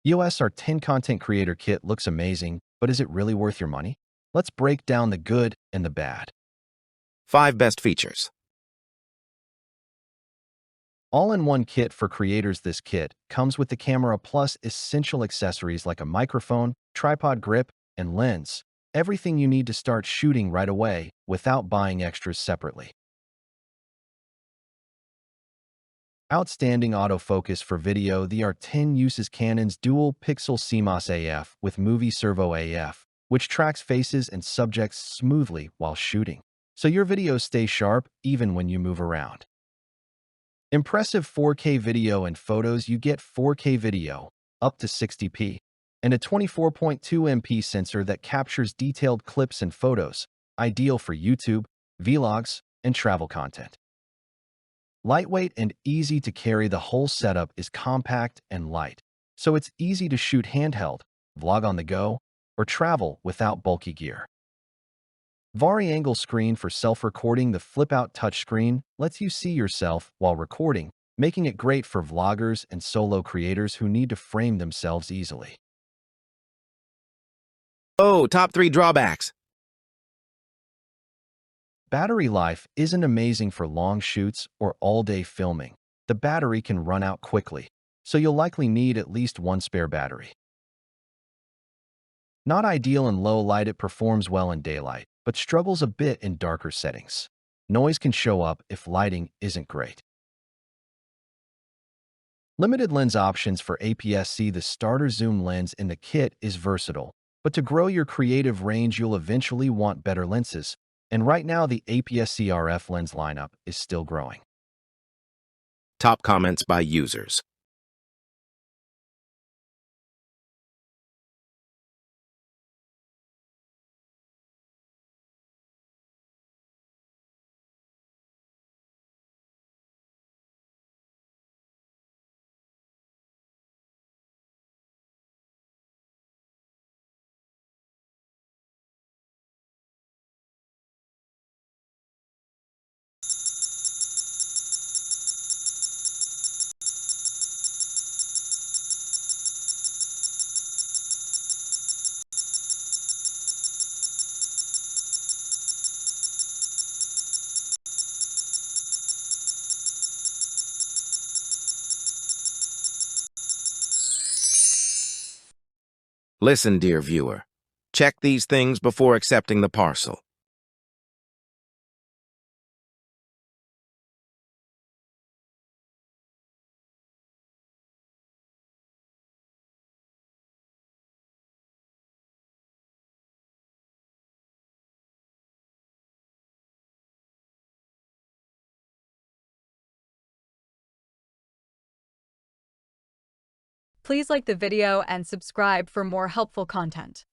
EOS R10 Content Creator Kit looks amazing, but is it really worth your money? Let's break down the good and the bad. 5 best features. All-in-one kit for creators. This kit comes with the camera plus essential accessories like a microphone, tripod grip, and lens. Everything you need to start shooting right away without buying extras separately. Outstanding autofocus for video. The R10 uses Canon's dual-pixel CMOS AF with Movie Servo AF, which tracks faces and subjects smoothly while shooting, so your videos stay sharp even when you move around. Impressive 4K video and photos. You get 4K video, up to 60p, and a 24.2 MP sensor that captures detailed clips and photos, ideal for YouTube, vlogs, and travel content. Lightweight and easy to carry. The whole setup is compact and light, so it's easy to shoot handheld, vlog on the go, or travel without bulky gear. Vari-angle screen for self-recording. The flip-out touchscreen lets you see yourself while recording, making it great for vloggers and solo creators who need to frame themselves easily. Oh, top 3 drawbacks. Battery life isn't amazing for long shoots or all-day filming. The battery can run out quickly, so you'll likely need at least one spare battery. Not ideal in low light. It performs well in daylight, but struggles a bit in darker settings. Noise can show up if lighting isn't great. Limited lens options for APS-C. The starter zoom lens in the kit is versatile, but to grow your creative range, you'll eventually want better lenses, and right now the APS-C RF lens lineup is still growing. Top comments by users. Listen, dear viewer. Check these things before accepting the parcel. Please like the video and subscribe for more helpful content.